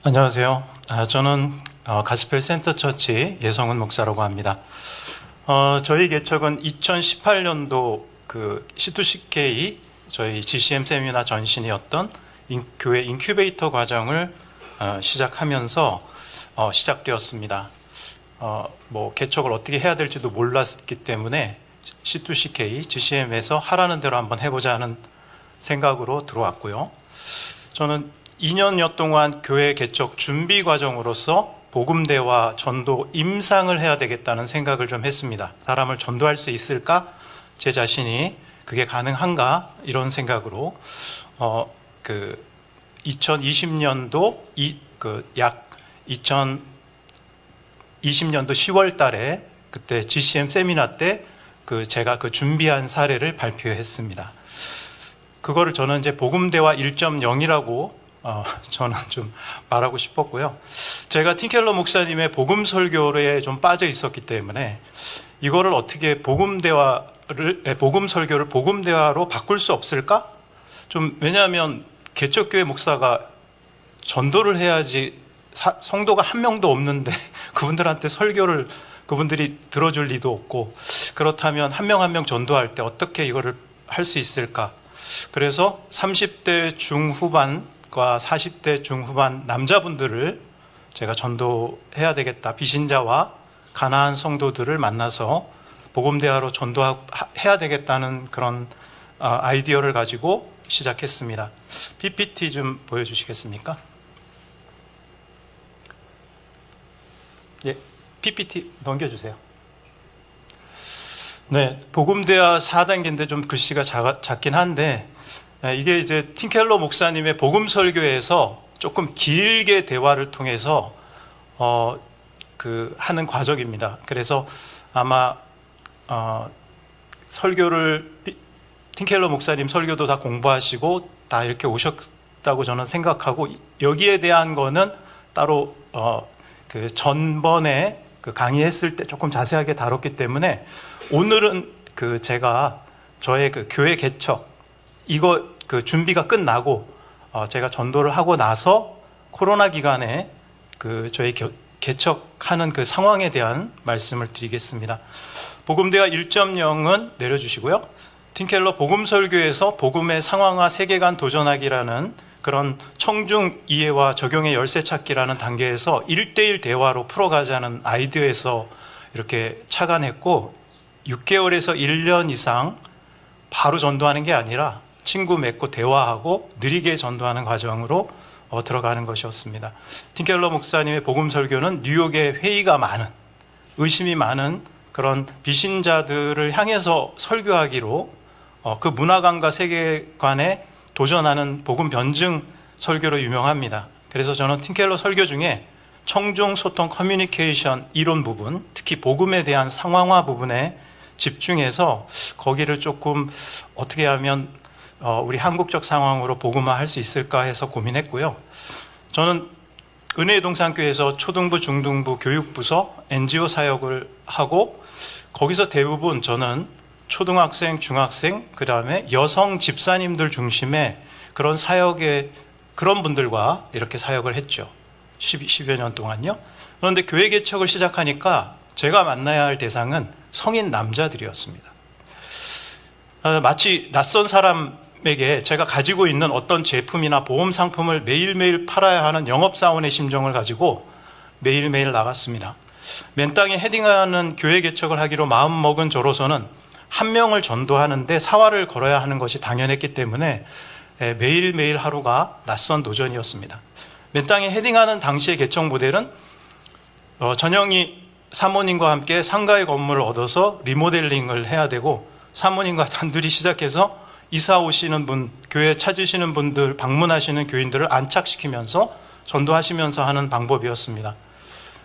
안녕하세요. 저는 가스펠 센터 처치 예성훈 목사라고 합니다. 저희 개척은 2018년도 그 C2CK 저희 GCM 세미나 전신이었던 교회 인큐베이터 과정을 시작하면서 시작되었습니다. 뭐 개척을 어떻게 해야 될지도 몰랐기 때문에 C2CK GCM에서 하라는 대로 한번 해보자 하는 생각으로 들어왔고요. 저는 2년여 동안 교회 개척 준비 과정으로서 복음대와 전도 임상을 해야 되겠다는 생각을 좀 했습니다. 사람을 전도할 수 있을까? 제 자신이 그게 가능한가? 이런 생각으로 2020년도 약 2020년도 10월 달에 그때 GCM 세미나 때 제가 준비한 사례를 발표했습니다. 그거를 저는 이제 복음대화 1.0이라고 저는 좀 말하고 싶었고요. 제가 팀켈러 목사님의 복음 설교에 좀 빠져 있었기 때문에 이거를 어떻게 복음 설교를 복음 대화로 바꿀 수 없을까? 왜냐하면 개척교회 목사가 전도를 해야지 성도가 한 명도 없는데 그분들한테 설교를 그분들이 들어줄 리도 없고, 그렇다면 한 명 한 명 전도할 때 어떻게 이거를 할 수 있을까? 그래서 30대 중후반과 40대 중후반 남자분들을 제가 전도해야 되겠다. 비신자와 가난한 성도들을 만나서 복음대화로 전도해야 되겠다는 그런 아이디어를 가지고 시작했습니다. PPT 좀 보여주시겠습니까? 예, PPT 넘겨주세요. 네, 복음대화 4단계인데 좀 글씨가 작긴 한데, 이게 이제 팀켈러 목사님의 복음 설교에서 조금 길게 대화를 통해서 하는 과정입니다. 그래서 아마 설교를 팀켈러 목사님 설교도 다 공부하시고 다 이렇게 오셨다고 저는 생각하고, 여기에 대한 거는 따로 전번에 강의했을 때 조금 자세하게 다뤘기 때문에 오늘은 제가 저의 교회 개척 이거 준비가 끝나고 제가 전도를 하고 나서 코로나 기간에 저희 개척하는 상황에 대한 말씀을 드리겠습니다. 복음대화 1.0은 내려주시고요. 팀켈러 복음 설교에서 복음의 상황화 세계관 도전하기라는 그런 청중 이해와 적용의 열쇠 찾기라는 단계에서 1대1 대화로 풀어가자는 아이디어에서 이렇게 착안했고, 6개월에서 1년 이상 바로 전도하는 게 아니라 친구 맺고 대화하고 느리게 전도하는 과정으로 들어가는 것이었습니다. 팀켈러 목사님의 복음 설교는 뉴욕에 회의가 많은, 의심이 많은 그런 비신자들을 향해서 설교하기로 그 문화관과 세계관에 도전하는 복음 변증 설교로 유명합니다. 그래서 저는 팀켈러 설교 중에 청중 소통 커뮤니케이션 이론 부분, 특히 복음에 대한 상황화 부분에 집중해서 거기를 조금 어떻게 하면 우리 한국적 상황으로 복음화할 수 있을까 해서 고민했고요. 저는 은혜의 동산교회에서 초등부, 중등부, 교육부서, NGO 사역을 하고, 거기서 대부분 저는 초등학생, 중학생, 그 다음에 여성 집사님들 중심의 그런 사역의 그런 분들과 이렇게 사역을 했죠. 10여 년 동안요. 그런데 교회 개척을 시작하니까 제가 만나야 할 대상은 성인 남자들이었습니다. 마치 낯선 사람에게 제가 가지고 있는 어떤 제품이나 보험 상품을 매일매일 팔아야 하는 영업사원의 심정을 가지고 매일매일 나갔습니다. 맨 땅에 헤딩하는 교회 개척을 하기로 마음먹은 저로서는 한 명을 전도하는데 사활을 걸어야 하는 것이 당연했기 때문에 매일매일 하루가 낯선 도전이었습니다. 맨 땅에 헤딩하는 당시의 개척 모델은 전영희 사모님과 함께 상가의 건물을 얻어서 리모델링을 해야 되고, 사모님과 단둘이 시작해서 이사 오시는 분, 교회 찾으시는 분들, 방문하시는 교인들을 안착시키면서 전도하시면서 하는 방법이었습니다.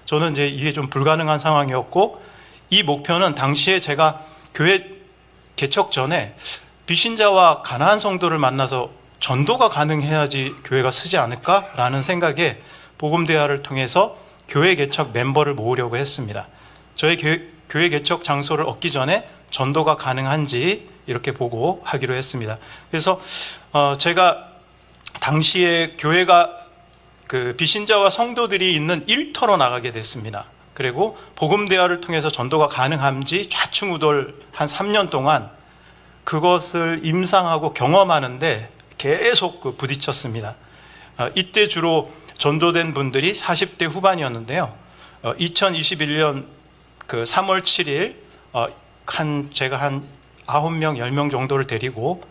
저는 이제 이게 좀 불가능한 상황이었고, 이 목표는 당시에 제가 교회 개척 전에 비신자와 가난한 성도를 만나서 전도가 가능해야지 교회가 쓰지 않을까라는 생각에 복음대화를 통해서 교회 개척 멤버를 모으려고 했습니다. 저희 교회 개척 장소를 얻기 전에 전도가 가능한지 이렇게 보고 하기로 했습니다. 그래서 제가 당시에 교회가 그 비신자와 성도들이 있는 일터로 나가게 됐습니다. 그리고 복음대화를 통해서 전도가 가능한지 좌충우돌 한 3년 동안 그것을 임상하고 경험하는데 계속 부딪혔습니다. 이때 주로 전도된 분들이 40대 후반이었는데요. 2021년 그 3월 7일 제가 한 9명, 10명 정도를 데리고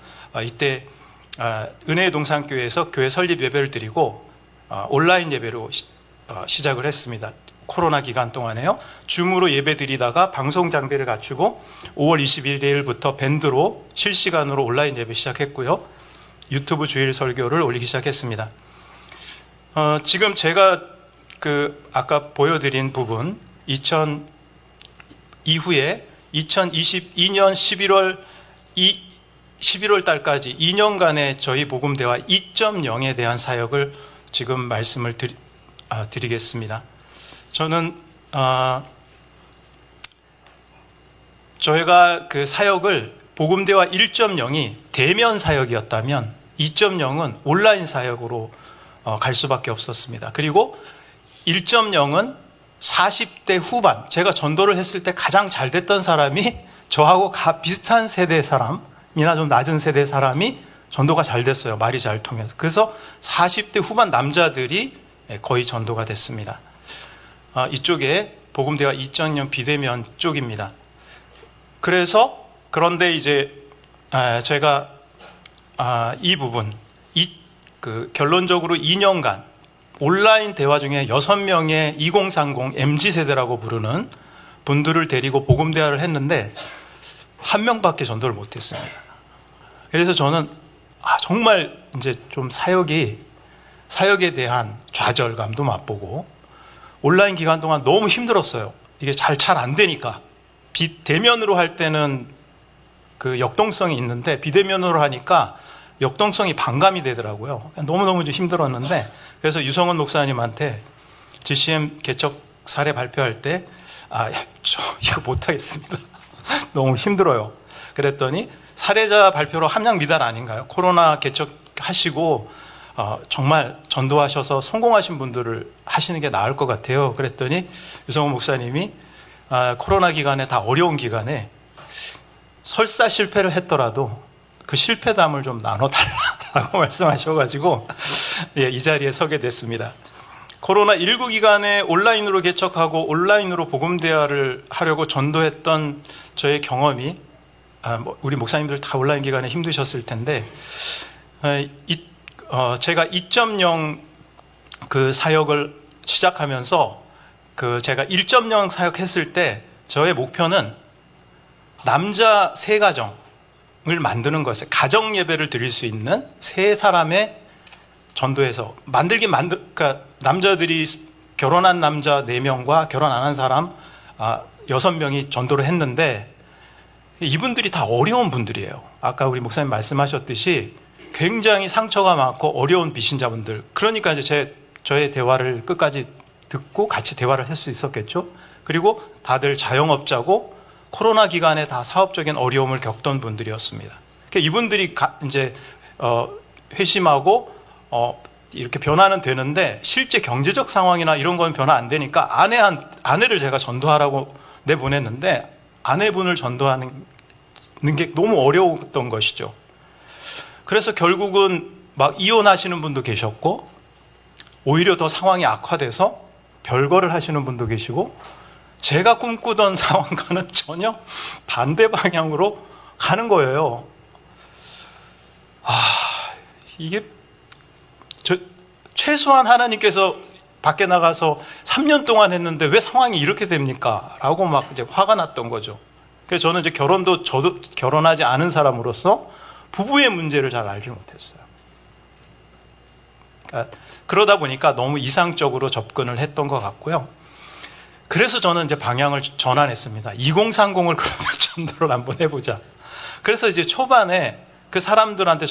이때 은혜의 동산교회에서 교회 설립 예배를 드리고 온라인 예배로 시작을 했습니다. 코로나 기간 동안에요. 줌으로 예배 드리다가 방송 장비를 갖추고 5월 21일부터 밴드로 실시간으로 온라인 예배 시작했고요. 유튜브 주일 설교를 올리기 시작했습니다. 지금 제가 아까 보여드린 부분 이후에 2022년 11월 달까지 2년간의 저희 복음대화 2.0에 대한 사역을 지금 말씀을 드리겠습니다. 저는 저희가 그 사역을 복음대화 1.0이 대면 사역이었다면 2.0은 온라인 사역으로 갈 수밖에 없었습니다. 그리고 1.0은 40대 후반, 제가 전도를 했을 때 가장 잘 됐던 사람이 저하고 비슷한 세대 사람이나 좀 낮은 세대 사람이 전도가 잘 됐어요. 말이 잘 통해서. 그래서 40대 후반 남자들이 거의 전도가 됐습니다. 이쪽에 복음대화 2.0 비대면 쪽입니다. 그런데 이제 제가 이 부분 결론적으로 2년간 온라인 대화 중에 6명의 2030 MZ세대라고 부르는 분들을 데리고 복음대화를 했는데 한 명밖에 전도를 못했습니다. 그래서 저는 정말 이제 좀 사역에 대한 좌절감도 맛보고 온라인 기간 동안 너무 힘들었어요. 이게 잘 안 되니까. 대면으로 할 때는 그 역동성이 있는데 비대면으로 하니까 역동성이 반감이 되더라고요. 너무너무 좀 힘들었는데 그래서 유성원 목사님한테 GCM 개척 사례 발표할 때 저 이거 못하겠습니다. 너무 힘들어요. 그랬더니 사례자 발표로 함량 미달 아닌가요? 코로나 개척하시고 정말 전도하셔서 성공하신 분들을 하시는 게 나을 것 같아요. 그랬더니 유성원 목사님이 코로나 기간에 다 어려운 기간에 설사 실패를 했더라도 그 실패담을 좀 나눠달라고 말씀하셔가지고 이 자리에 서게 됐습니다. 코로나19 기간에 온라인으로 개척하고 온라인으로 복음대화를 하려고 전도했던 저의 경험이 우리 목사님들 다 온라인 기간에 힘드셨을 텐데 제가 2.0 그 사역을 시작하면서 제가 1.0 사역했을 때 저의 목표는 남자 3가정을 만드는 거였어요. 가정 예배를 드릴 수 있는 3사람의 전도해서 그러니까 남자들이 결혼한 남자 4명과 결혼 안 한 사람 6명이 전도를 했는데 이분들이 다 어려운 분들이에요. 아까 우리 목사님 말씀하셨듯이 굉장히 상처가 많고 어려운 비신자분들. 그러니까 이제 저의 대화를 끝까지 듣고 같이 대화를 할 수 있었겠죠. 그리고 다들 자영업자고 코로나 기간에 다 사업적인 어려움을 겪던 분들이었습니다. 그러니까 이분들이 이제 회심하고 이렇게 변화는 되는데 실제 경제적 상황이나 이런 건 변화 안 되니까 아내를 제가 전도하라고 내보냈는데 아내분을 전도하는 게 너무 어려웠던 것이죠. 그래서 결국은 막 이혼하시는 분도 계셨고 오히려 더 상황이 악화돼서 별거를 하시는 분도 계시고 제가 꿈꾸던 상황과는 전혀 반대 방향으로 가는 거예요. 이게 최소한 하나님께서 밖에 나가서 3년 동안 했는데 왜 상황이 이렇게 됩니까? 라고 막 이제 화가 났던 거죠. 그래서 저는 이제 저도 결혼하지 않은 사람으로서 부부의 문제를 잘 알지 못했어요. 그러다 보니까 너무 이상적으로 접근을 했던 것 같고요. 그래서 저는 이제 방향을 전환했습니다. 2030을 그러면 전도를 한번 해보자. 그래서 이제 초반에 그 사람들한테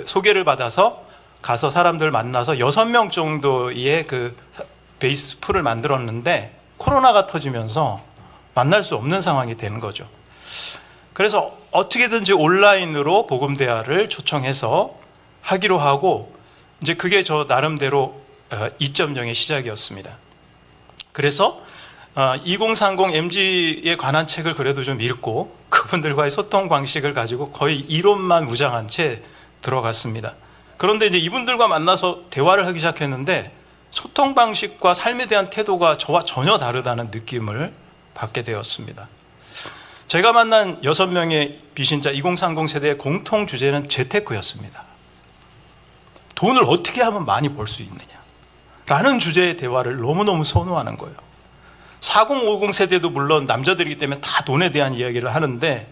소개를 받아서 가서 사람들 만나서 6명 정도의 그 베이스 풀을 만들었는데 코로나가 터지면서 만날 수 없는 상황이 되는 거죠. 그래서 어떻게든지 온라인으로 복음대화를 초청해서 하기로 하고 이제 그게 저 나름대로 2.0의 시작이었습니다. 그래서 2030 MZ에 관한 책을 그래도 좀 읽고 그분들과의 소통 방식을 가지고 거의 이론만 무장한 채 들어갔습니다. 그런데 이제 이분들과 만나서 대화를 하기 시작했는데 소통 방식과 삶에 대한 태도가 저와 전혀 다르다는 느낌을 받게 되었습니다. 제가 만난 6명의 비신자 2030 세대의 공통 주제는 재테크였습니다. 돈을 어떻게 하면 많이 벌 수 있느냐 라는 주제의 대화를 너무너무 선호하는 거예요. 4050 세대도 물론 남자들이기 때문에 다 돈에 대한 이야기를 하는데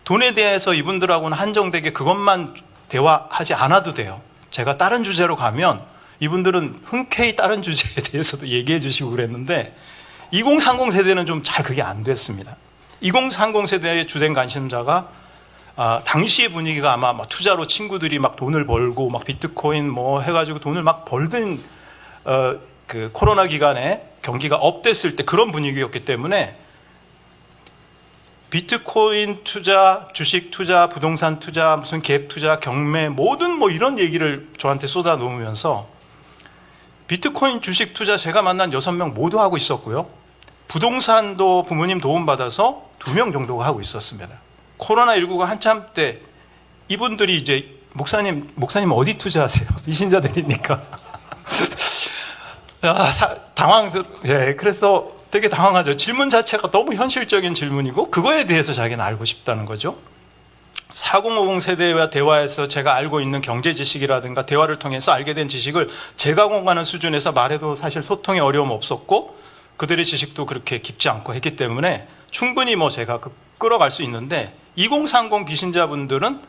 돈에 대해서 이분들하고는 한정되게 그것만 대화하지 않아도 돼요. 제가 다른 주제로 가면 이분들은 흔쾌히 다른 주제에 대해서도 얘기해 주시고 그랬는데 2030 세대는 좀 잘 그게 안 됐습니다. 2030 세대의 주된 관심사가 당시의 분위기가 아마 막 투자로 친구들이 막 돈을 벌고 막 비트코인 뭐 해가지고 돈을 막 벌던 그 코로나 기간에 경기가 업됐을 때 그런 분위기였기 때문에 비트코인 투자, 주식 투자, 부동산 투자, 무슨 갭 투자, 경매 모든 뭐 이런 얘기를 저한테 쏟아 놓으면서 비트코인 주식 투자 제가 만난 6명 모두 하고 있었고요. 부동산도 부모님 도움받아서 2명 정도가 하고 있었습니다. 코로나19가 한참 때 이분들이 이제 목사님 어디 투자하세요? 비신자들이니까. 예, 그래서 되게 당황하죠. 질문 자체가 너무 현실적인 질문이고 그거에 대해서 자기는 알고 싶다는 거죠. 4050 세대와 대화에서 제가 알고 있는 경제 지식이라든가 대화를 통해서 알게 된 지식을 제가 공부하는 수준에서 말해도 사실 소통에 어려움 없었고 그들의 지식도 그렇게 깊지 않고 했기 때문에 충분히 뭐 제가 끌어갈 수 있는데 2030 비신자분들은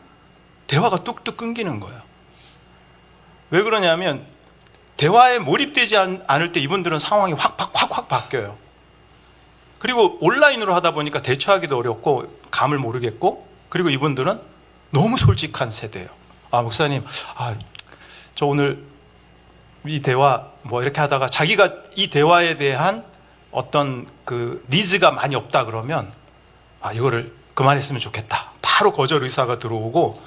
대화가 뚝뚝 끊기는 거예요. 왜 그러냐면 대화에 몰입되지 않을 때 이분들은 상황이 확 바뀌어요. 그리고 온라인으로 하다 보니까 대처하기도 어렵고 감을 모르겠고 그리고 이분들은 너무 솔직한 세대예요. 목사님, 저 오늘 이 대화 뭐 이렇게 하다가 자기가 이 대화에 대한 어떤 그 니즈가 많이 없다 그러면 이거를 그만했으면 좋겠다. 바로 거절 의사가 들어오고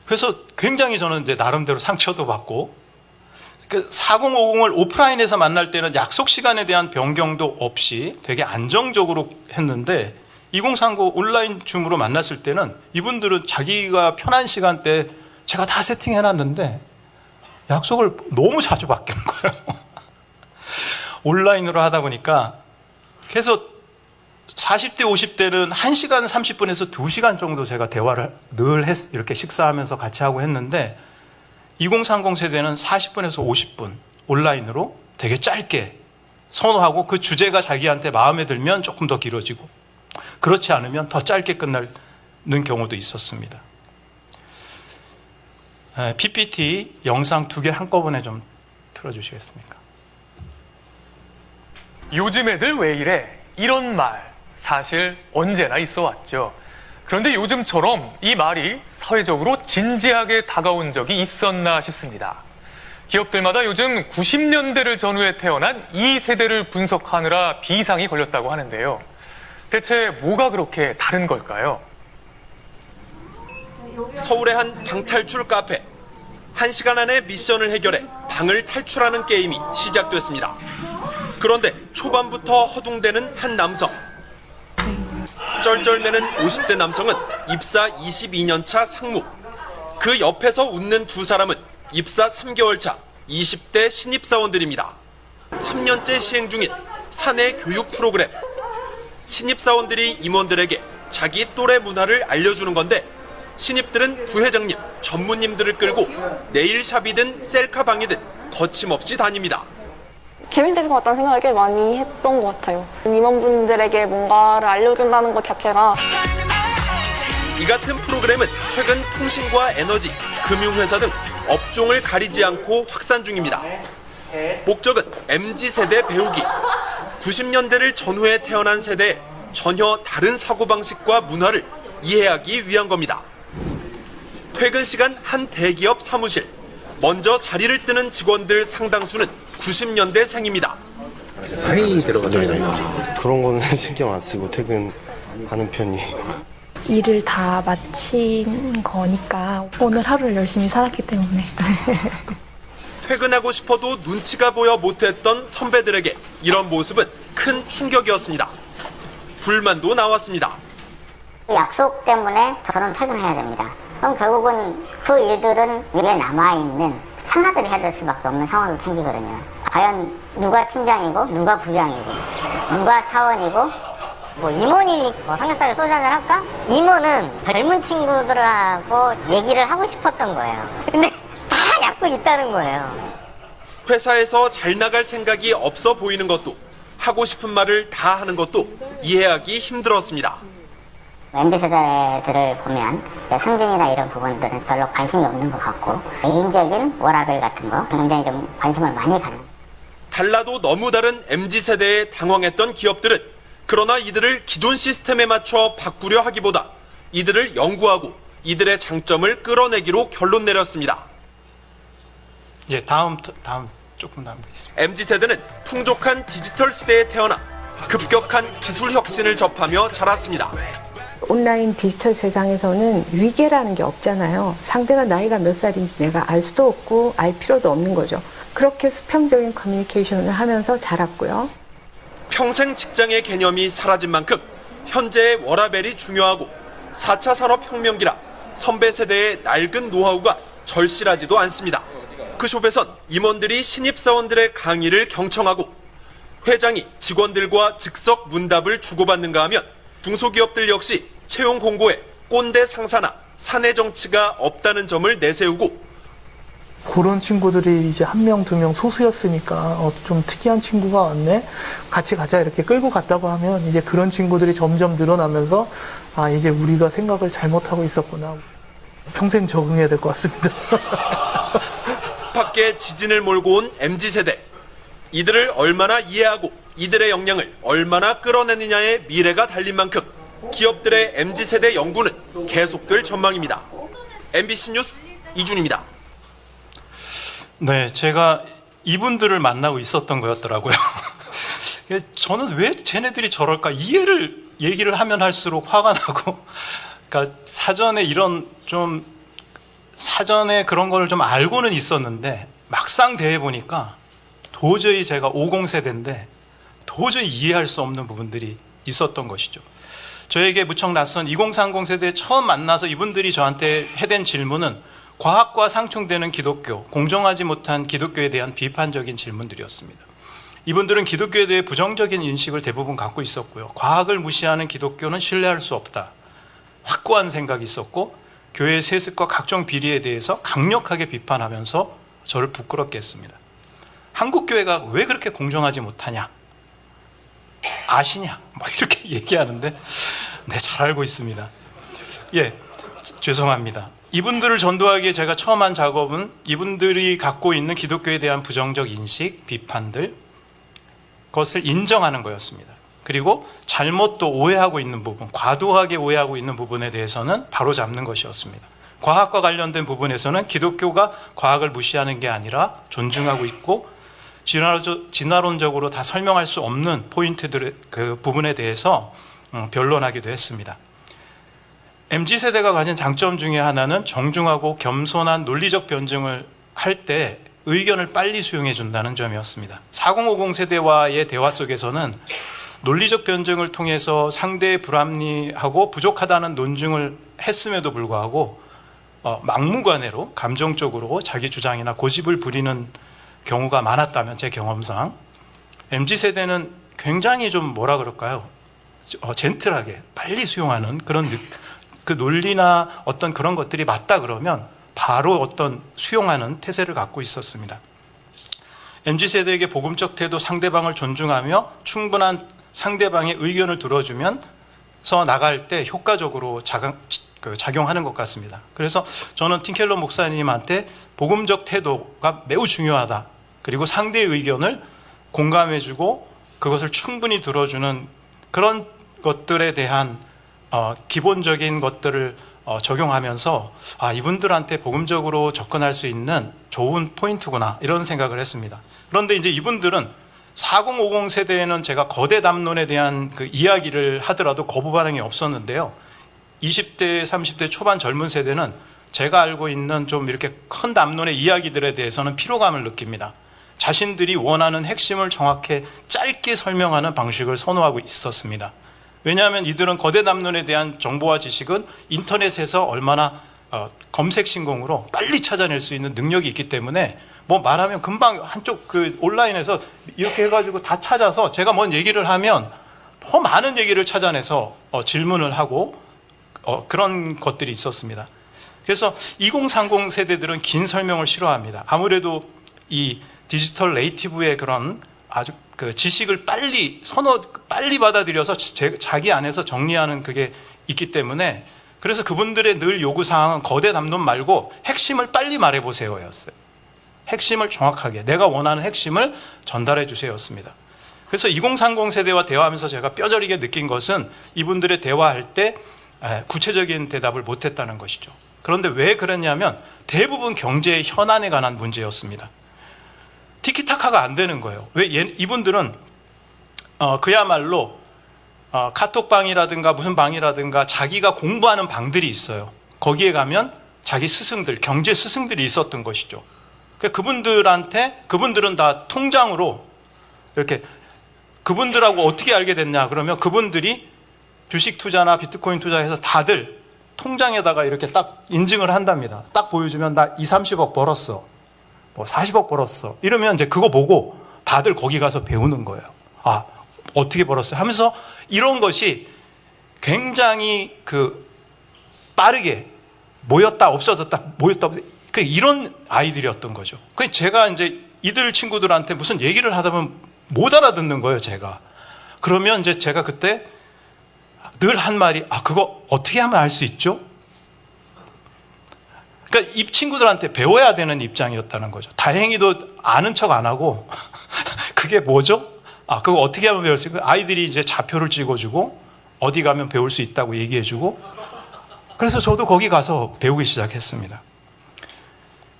그래서 굉장히 저는 이제 나름대로 상처도 받고 4050을 오프라인에서 만날 때는 약속 시간에 대한 변경도 없이 되게 안정적으로 했는데 2030 온라인 줌으로 만났을 때는 이분들은 자기가 편한 시간대 제가 다 세팅해놨는데 약속을 너무 자주 바뀌는 거예요. 온라인으로 하다 보니까 그래서 40대 50대는 1시간 30분에서 2시간 정도 제가 대화를 늘 이렇게 식사하면서 같이 하고 했는데 2030 세대는 40분에서 50분 온라인으로 되게 짧게 선호하고 그 주제가 자기한테 마음에 들면 조금 더 길어지고 그렇지 않으면 더 짧게 끝나는 경우도 있었습니다. PPT 영상 2개 한꺼번에 좀 틀어주시겠습니까? 요즘 애들 왜 이래? 이런 말 사실 언제나 있어 왔죠. 그런데 요즘처럼 이 말이 사회적으로 진지하게 다가온 적이 있었나 싶습니다. 기업들마다 요즘 90년대를 전후에 태어난 이 세대를 분석하느라 비상이 걸렸다고 하는데요. 대체 뭐가 그렇게 다른 걸까요? 서울의 한 방탈출 카페. 1시간 안에 미션을 해결해 방을 탈출하는 게임이 시작됐습니다. 그런데 초반부터 허둥대는 한 남성. 쩔쩔매는 50대 남성은 입사 22년차 상무. 그 옆에서 웃는 두 사람은 입사 3개월 차 20대 신입사원들입니다. 3년째 시행 중인 사내 교육 프로그램. 신입사원들이 임원들에게 자기 또래 문화를 알려주는 건데 신입들은 부회장님, 전무님들을 끌고 네일샵이든 셀카방이든 거침없이 다닙니다. 재밌을 것 같다는 생각을 꽤 많이 했던 것 같아요. 임원분들에게 뭔가를 알려준다는 것 자체가. 이 같은 프로그램은 최근 통신과 에너지, 금융회사 등 업종을 가리지 않고 확산 중입니다. 목적은 MZ세대 배우기. 90년대를 전후에 태어난 세대의 전혀 다른 사고방식과 문화를 이해하기 위한 겁니다. 퇴근 시간 한 대기업 사무실. 먼저 자리를 뜨는 직원들 상당수는 90년대생입니다. 사이 들어가잖아요. 그런 거는 신경 안 쓰고 퇴근하는 편이. 일을 다 마친 거니까 오늘 하루를 열심히 살았기 때문에. 퇴근하고 싶어도 눈치가 보여 못했던 선배들에게 이런 모습은 큰 충격이었습니다. 불만도 나왔습니다. 약속 때문에 저는 퇴근해야 됩니다. 그럼 결국은 그 일들은 위에 남아있는 상사들이 해야 될 수밖에 없는 상황을 챙기거든요. 과연 누가 팀장이고 누가 부장이고 누가 사원이고 뭐 임원이 삼겹살에 소주 한잔 할까? 임원은 젊은 친구들하고 얘기를 하고 싶었던 거예요. 근데 다 약속 있다는 거예요. 회사에서 잘 나갈 생각이 없어 보이는 것도 하고 싶은 말을 다 하는 것도 이해하기 힘들었습니다. MZ세대들을 보면 승진이나 이런 부분들은 별로 관심이 없는 것 같고 개인적인 워라밸 같은 거 굉장히 좀 관심을 많이 갖는. 달라도 너무 다른 MZ세대에 당황했던 기업들은 그러나 이들을 기존 시스템에 맞춰 바꾸려 하기보다 이들을 연구하고 이들의 장점을 끌어내기로 결론 내렸습니다. 예, 다음 조금 남겨 있습니다. MZ세대는 풍족한 디지털 시대에 태어나 급격한 기술 혁신을 접하며 자랐습니다. 온라인 디지털 세상에서는 위계라는 게 없잖아요. 상대가 나이가 몇 살인지 내가 알 수도 없고 알 필요도 없는 거죠. 그렇게 수평적인 커뮤니케이션을 하면서 자랐고요. 평생 직장의 개념이 사라진 만큼 현재의 워라밸이 중요하고 4차 산업혁명기라 선배 세대의 낡은 노하우가 절실하지도 않습니다. 그 숍에선 임원들이 신입사원들의 강의를 경청하고 회장이 직원들과 즉석 문답을 주고받는가 하면 중소기업들 역시 채용 공고에 꼰대 상사나 사내 정치가 없다는 점을 내세우고 그런 친구들이 이제 한 명, 두 명 소수였으니까 좀 특이한 친구가 왔네? 같이 가자 이렇게 끌고 갔다고 하면 이제 그런 친구들이 점점 늘어나면서 아, 이제 우리가 생각을 잘못하고 있었구나. 평생 적응해야 될 것 같습니다. 밖에 지진을 몰고 온 MZ세대. 이들을 얼마나 이해하고 이들의 역량을 얼마나 끌어내느냐의 미래가 달린 만큼 기업들의 MZ세대 연구는 계속될 전망입니다. MBC 뉴스 이준입니다. 네, 제가 이분들을 만나고 있었던 거였더라고요. 저는 왜 쟤네들이 저럴까 얘기를 하면 할수록 화가 나고, 그러니까 사전에 그런 걸 좀 알고는 있었는데 막상 대해 보니까 도저히 제가 50세대인데 도저히 이해할 수 없는 부분들이 있었던 것이죠. 저에게 무척 낯선 2030 세대에 처음 만나서 이분들이 저한테 해댄 질문은 과학과 상충되는 기독교, 공정하지 못한 기독교에 대한 비판적인 질문들이었습니다. 이분들은 기독교에 대해 부정적인 인식을 대부분 갖고 있었고요. 과학을 무시하는 기독교는 신뢰할 수 없다. 확고한 생각이 있었고 교회의 세습과 각종 비리에 대해서 강력하게 비판하면서 저를 부끄럽게 했습니다. 한국 교회가 왜 그렇게 공정하지 못하냐? 아시냐? 뭐 이렇게 얘기하는데 네, 잘 알고 있습니다. 예, 죄송합니다. 이분들을 전도하기에 제가 처음 한 작업은 이분들이 갖고 있는 기독교에 대한 부정적 인식, 비판들, 그것을 인정하는 거였습니다. 그리고 잘못도 오해하고 있는 부분, 과도하게 오해하고 있는 부분에 대해서는 바로잡는 것이었습니다. 과학과 관련된 부분에서는 기독교가 과학을 무시하는 게 아니라 존중하고 있고 진화론적으로 다 설명할 수 없는 포인트들, 그 부분에 대해서 변론하기도 했습니다. MZ세대가 가진 장점 중에 하나는 정중하고 겸손한 논리적 변증을 할 때 의견을 빨리 수용해 준다는 점이었습니다. 4050 세대와의 대화 속에서는 논리적 변증을 통해서 상대의 불합리하고 부족하다는 논증을 했음에도 불구하고 막무가내로 감정적으로 자기 주장이나 고집을 부리는 경우가 많았다면 제 경험상 MZ세대는 굉장히 좀 뭐라 그럴까요? 젠틀하게 빨리 수용하는 그런 그 논리나 어떤 그런 것들이 맞다 그러면 바로 어떤 수용하는 태세를 갖고 있었습니다. MZ세대에게 복음적 태도, 상대방을 존중하며 충분한 상대방의 의견을 들어주면서 나갈 때 효과적으로 작용하는 것 같습니다. 그래서 저는 팀켈러 목사님한테 복음적 태도가 매우 중요하다. 그리고 상대의 의견을 공감해주고 그것을 충분히 들어주는 그런 것들에 대한 기본적인 것들을 적용하면서 이분들한테 복음적으로 접근할 수 있는 좋은 포인트구나 이런 생각을 했습니다. 그런데 이제 이분들은 4050 세대에는 제가 거대 담론에 대한 그 이야기를 하더라도 거부 반응이 없었는데요. 20대, 30대 초반 젊은 세대는 제가 알고 있는 좀 이렇게 큰 담론의 이야기들에 대해서는 피로감을 느낍니다. 자신들이 원하는 핵심을 정확히 짧게 설명하는 방식을 선호하고 있었습니다. 왜냐하면 이들은 거대 담론에 대한 정보와 지식은 인터넷에서 얼마나 검색 신공으로 빨리 찾아낼 수 있는 능력이 있기 때문에 뭐 말하면 금방 한쪽 그 온라인에서 이렇게 해가지고 다 찾아서 제가 뭔 얘기를 하면 더 많은 얘기를 찾아내서 질문을 하고 그런 것들이 있었습니다. 그래서 2030 세대들은 긴 설명을 싫어합니다. 아무래도 이 디지털 네이티브의 그런 아주 그 지식을 빨리 받아들여서 자기 안에서 정리하는 그게 있기 때문에 그래서 그분들의 늘 요구사항은 거대 담론 말고 핵심을 빨리 말해보세요였어요. 핵심을 정확하게 내가 원하는 핵심을 전달해 주세요였습니다. 그래서 2030 세대와 대화하면서 제가 뼈저리게 느낀 것은 이분들의 대화할 때 구체적인 대답을 못했다는 것이죠. 그런데 왜 그랬냐면 대부분 경제의 현안에 관한 문제였습니다. 티키타카가 안 되는 거예요. 왜 이분들은 그야말로 카톡방이라든가 무슨 방이라든가 자기가 공부하는 방들이 있어요. 거기에 가면 자기 스승들, 경제 스승들이 있었던 것이죠. 그분들은 다 통장으로 이렇게 그분들하고 어떻게 알게 됐냐 그러면 그분들이 주식 투자나 비트코인 투자해서 다들 통장에다가 이렇게 딱 인증을 한답니다. 딱 보여주면 나 20, 30억 벌었어. 뭐 40억 벌었어. 이러면 이제 그거 보고 다들 거기 가서 배우는 거예요. 아, 어떻게 벌었어요? 하면서 이런 것이 굉장히 빠르게 모였다 없어졌다 모였다 이런 아이들이었던 거죠. 그래서 제가 이제 이들 친구들한테 무슨 얘기를 하다 보면 못 알아듣는 거예요, 제가. 그러면 이제 제가 그때 늘 한 말이 그거 어떻게 하면 알 수 있죠? 그러니까 이 친구들한테 배워야 되는 입장이었다는 거죠. 다행히도 아는 척 안 하고 그게 뭐죠? 그거 어떻게 하면 배울 수 있고 아이들이 이제 좌표를 찍어주고 어디 가면 배울 수 있다고 얘기해주고 그래서 저도 거기 가서 배우기 시작했습니다.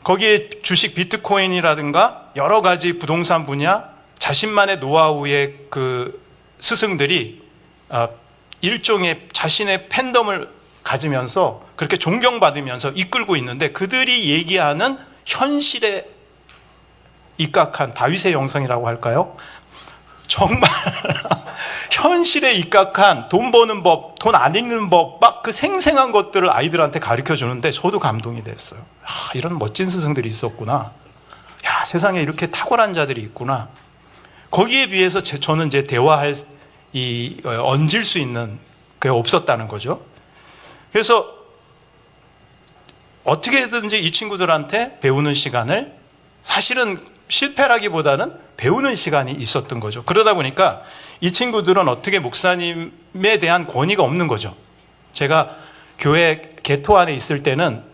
거기에 주식 비트코인이라든가 여러 가지 부동산 분야 자신만의 노하우의 그 스승들이 일종의 자신의 팬덤을 가지면서 그렇게 존경받으면서 이끌고 있는데 그들이 얘기하는 현실에 입각한 다윗의 영성이라고 할까요? 정말 현실에 입각한 돈 버는 법, 돈 안 잃는 법, 막 그 생생한 것들을 아이들한테 가르쳐 주는데 저도 감동이 됐어요. 이런 멋진 스승들이 있었구나. 야, 세상에 이렇게 탁월한 자들이 있구나. 거기에 비해서 저는 이제 대화할 얹을 수 있는 게 없었다는 거죠. 그래서 어떻게든지 이 친구들한테 배우는 시간을 사실은 실패라기보다는 배우는 시간이 있었던 거죠. 그러다 보니까 이 친구들은 어떻게 목사님에 대한 권위가 없는 거죠. 제가 교회 개토 안에 있을 때는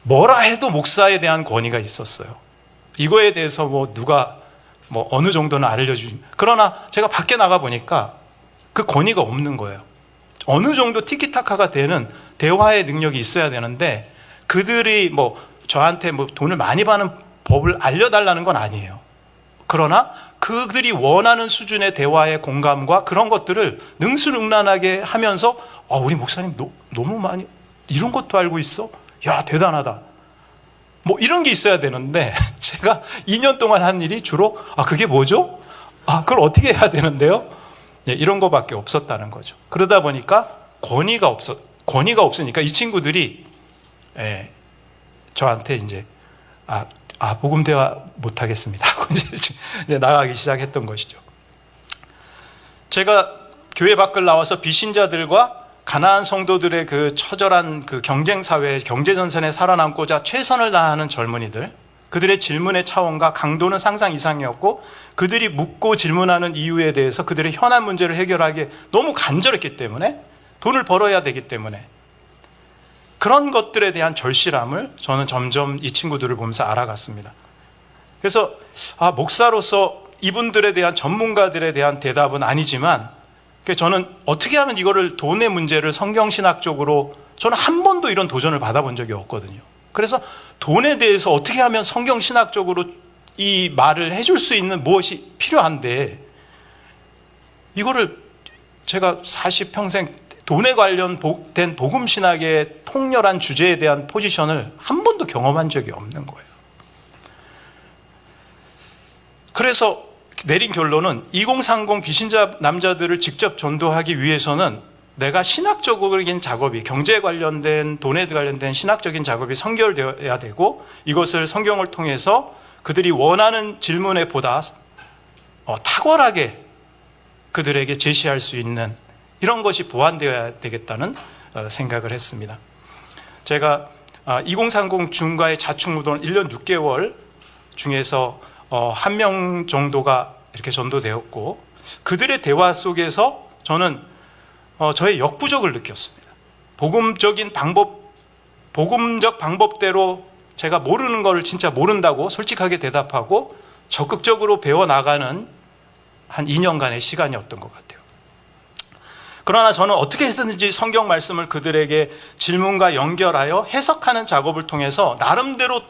뭐라 해도 목사에 대한 권위가 있었어요. 이거에 대해서 누가 어느 정도는 알려주지. 그러나 제가 밖에 나가 보니까 그 권위가 없는 거예요. 어느 정도 티키타카가 되는 대화의 능력이 있어야 되는데 그들이 저한테 돈을 많이 받는 법을 알려달라는 건 아니에요. 그러나 그들이 원하는 수준의 대화의 공감과 그런 것들을 능수능란하게 하면서 우리 목사님 너무 많이 이런 것도 알고 있어? 야, 대단하다. 이런 게 있어야 되는데 제가 2년 동안 한 일이 주로 그게 뭐죠? 그걸 어떻게 해야 되는데요? 이런 거밖에 없었다는 거죠. 그러다 보니까 권위가 없으니까 이 친구들이 저한테 이제 복음 대화 못 하겠습니다 하고 이제 나가기 시작했던 것이죠. 제가 교회 밖을 나와서 비신자들과 가난한 성도들의 그 처절한 그 경쟁 사회, 경제 전선에 살아남고자 최선을 다하는 젊은이들, 그들의 질문의 차원과 강도는 상상 이상이었고 그들이 묻고 질문하는 이유에 대해서 그들의 현안 문제를 해결하기에 너무 간절했기 때문에 돈을 벌어야 되기 때문에 그런 것들에 대한 절실함을 저는 점점 이 친구들을 보면서 알아갔습니다. 그래서 목사로서 이분들에 대한 전문가들에 대한 대답은 아니지만 저는 어떻게 하면 이거를 돈의 문제를 성경신학적으로 저는 한 번도 이런 도전을 받아본 적이 없거든요. 그래서 돈에 대해서 어떻게 하면 성경신학적으로 이 말을 해줄 수 있는 무엇이 필요한데 이거를 제가 40평생 돈에 관련된 복음 신학의 통렬한 주제에 대한 포지션을 한 번도 경험한 적이 없는 거예요. 그래서 내린 결론은 2030 비신자 남자들을 직접 전도하기 위해서는 내가 신학적인 작업이, 경제에 관련된, 돈에 관련된 신학적인 작업이 선결되어야 되고, 이것을 성경을 통해서 그들이 원하는 질문에 보다 탁월하게 그들에게 제시할 수 있는 이런 것이 보완되어야 되겠다는 생각을 했습니다. 제가 2030 중과의 자충무도는 1년 6개월 중에서 1명 정도가 이렇게 전도되었고, 그들의 대화 속에서 저는 저의 역부족을 느꼈습니다. 복음적 방법대로 제가 모르는 걸 진짜 모른다고 솔직하게 대답하고 적극적으로 배워나가는 한 2년간의 시간이었던 것 같아요. 그러나 저는 어떻게 해서든지 성경 말씀을 그들에게 질문과 연결하여 해석하는 작업을 통해서 나름대로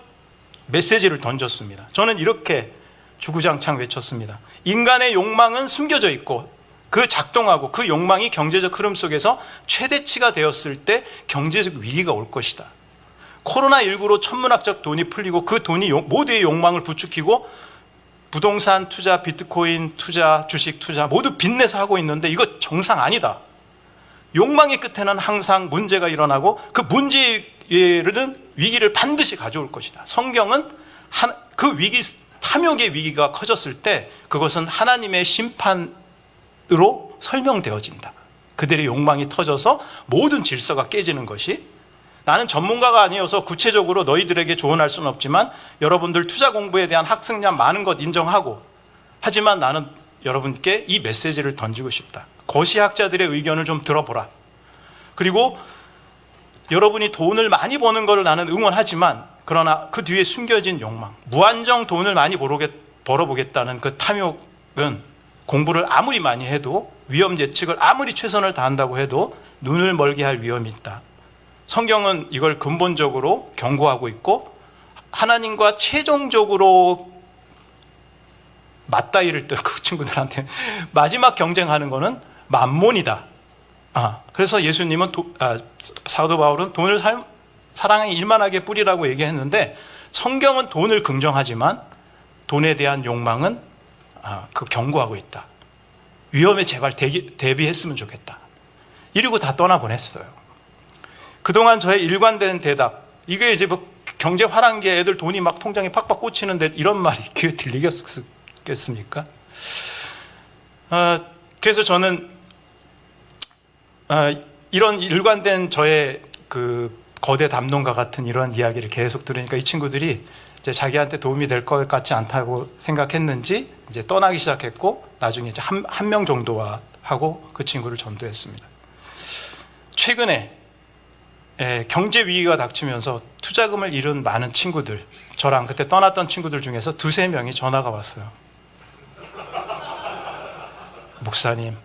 메시지를 던졌습니다. 저는 이렇게 주구장창 외쳤습니다. 인간의 욕망은 숨겨져 있고 그 작동하고 그 욕망이 경제적 흐름 속에서 최대치가 되었을 때 경제적 위기가 올 것이다. 코로나19로 천문학적 돈이 풀리고 그 돈이 모두의 욕망을 부추기고 부동산 투자, 비트코인 투자, 주식 투자 모두 빚내서 하고 있는데 이거 정상 아니다. 욕망의 끝에는 항상 문제가 일어나고 그 문제는 위기를 반드시 가져올 것이다. 성경은 그 위기, 탐욕의 위기가 커졌을 때 그것은 하나님의 심판으로 설명되어진다. 그들의 욕망이 터져서 모든 질서가 깨지는 것이, 나는 전문가가 아니어서 구체적으로 너희들에게 조언할 수는 없지만 여러분들 투자 공부에 대한 학습량 많은 것 인정하고, 하지만 나는 여러분께 이 메시지를 던지고 싶다. 거시학자들의 의견을 좀 들어보라. 그리고 여러분이 돈을 많이 버는 것을 나는 응원하지만, 그러나 그 뒤에 숨겨진 욕망, 무한정 돈을 많이 벌어보겠다는 그 탐욕은 공부를 아무리 많이 해도, 위험 예측을 아무리 최선을 다한다고 해도 눈을 멀게 할 위험이 있다. 성경은 이걸 근본적으로 경고하고 있고, 하나님과 최종적으로 맞다이를 그 친구들한테 마지막 경쟁하는 거는 만몬이다. 그래서 예수님은 사도 바울은 돈을 사랑에 일만하게 뿌리라고 얘기했는데, 성경은 돈을 긍정하지만 돈에 대한 욕망은 그 경고하고 있다. 위험에 제발 대비했으면 좋겠다. 이러고 다 떠나보냈어요. 그동안 저의 일관된 대답, 이게 이제 뭐 경제 화랑기에 애들 돈이 막 통장에 팍팍 꽂히는데 이런 말이 귀에 들리겠습니까? 그래서 저는 이런 일관된 저의 그 거대 담론과 같은 이런 이야기를 계속 들으니까 이 친구들이 이제 자기한테 도움이 될 것 같지 않다고 생각했는지 이제 떠나기 시작했고, 나중에 이제 한 명 정도와 하고 그 친구를 전도했습니다. 최근에 경제 위기가 닥치면서 투자금을 잃은 많은 친구들, 저랑 그때 떠났던 친구들 중에서 2-3명이 전화가 왔어요. 목사님,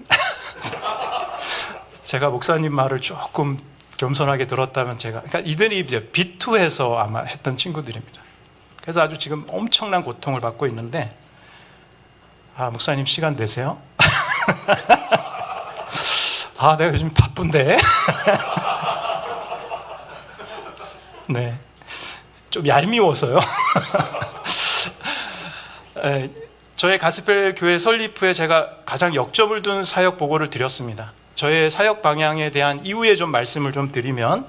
제가 목사님 말을 조금 겸손하게 들었다면 그러니까 이들이 이제 비투해서 아마 했던 친구들입니다. 그래서 아주 지금 엄청난 고통을 받고 있는데, 목사님 시간 되세요? 내가 요즘 바쁜데. 네, 좀 얄미워서요. 저의 가스펠 교회 설립 후에 제가 가장 역점을 둔 사역 보고를 드렸습니다. 저의 사역 방향에 대한 이후에 좀 말씀을 좀 드리면,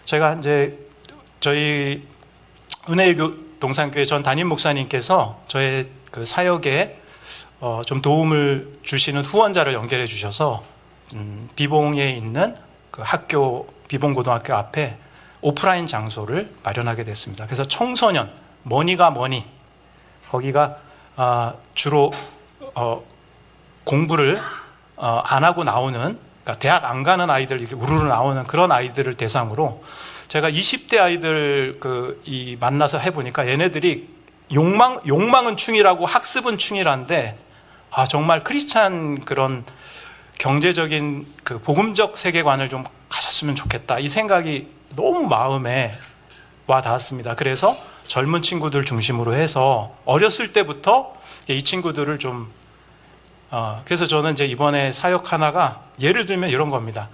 제가 이제 저희 은혜의 동산교회 전 담임 목사님께서 저의 그 사역에 좀 도움을 주시는 후원자를 연결해 주셔서 비봉에 있는 그 학교, 비봉고등학교 앞에 오프라인 장소를 마련하게 됐습니다. 그래서 청소년, 머니가 머니, 거기가 주로 공부를 안 하고 나오는, 그러니까 대학 안 가는 아이들, 이렇게 우르르 나오는 그런 아이들을 대상으로 제가 20대 아이들 만나서 해보니까 얘네들이 욕망은 충이라고 학습은 충이란데, 정말 크리스찬 그런 경제적인 그 복음적 세계관을 좀 가졌으면 좋겠다, 이 생각이 너무 마음에 와 닿았습니다. 그래서 젊은 친구들 중심으로 해서 어렸을 때부터 이 친구들을 좀 그래서 저는 이제 이번에 사역 하나가 예를 들면 이런 겁니다.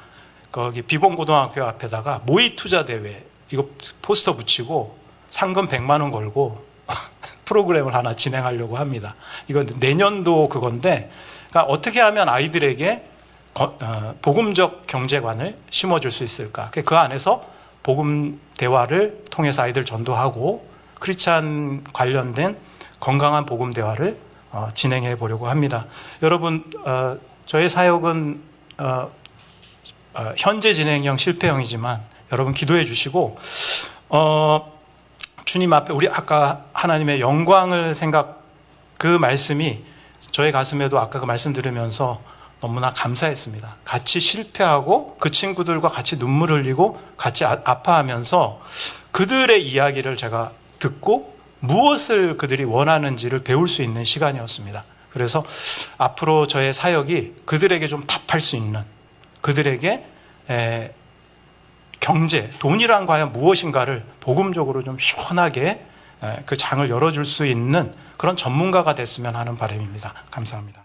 거기 비봉고등학교 앞에다가 모의 투자 대회 이거 포스터 붙이고 상금 100만 원 걸고 프로그램을 하나 진행하려고 합니다. 이건 내년도 그건데, 그러니까 어떻게 하면 아이들에게 복음적 경제관을 심어줄 수 있을까? 그 안에서 복음 대화를 통해서 아이들 전도하고 크리스찬 관련된 건강한 복음 대화를 진행해 보려고 합니다. 여러분, 저의 사역은 현재 진행형, 실패형이지만 여러분 기도해 주시고 주님 앞에 우리 아까 하나님의 영광을 그 말씀이 저의 가슴에도 아까 그 말씀 들으면서 너무나 감사했습니다. 같이 실패하고 그 친구들과 같이 눈물 흘리고 같이 아파하면서 그들의 이야기를 제가 듣고 무엇을 그들이 원하는지를 배울 수 있는 시간이었습니다. 그래서 앞으로 저의 사역이 그들에게 좀 답할 수 있는, 그들에게 경제, 돈이란 과연 무엇인가를 복음적으로 좀 시원하게 그 장을 열어줄 수 있는 그런 전문가가 됐으면 하는 바람입니다. 감사합니다.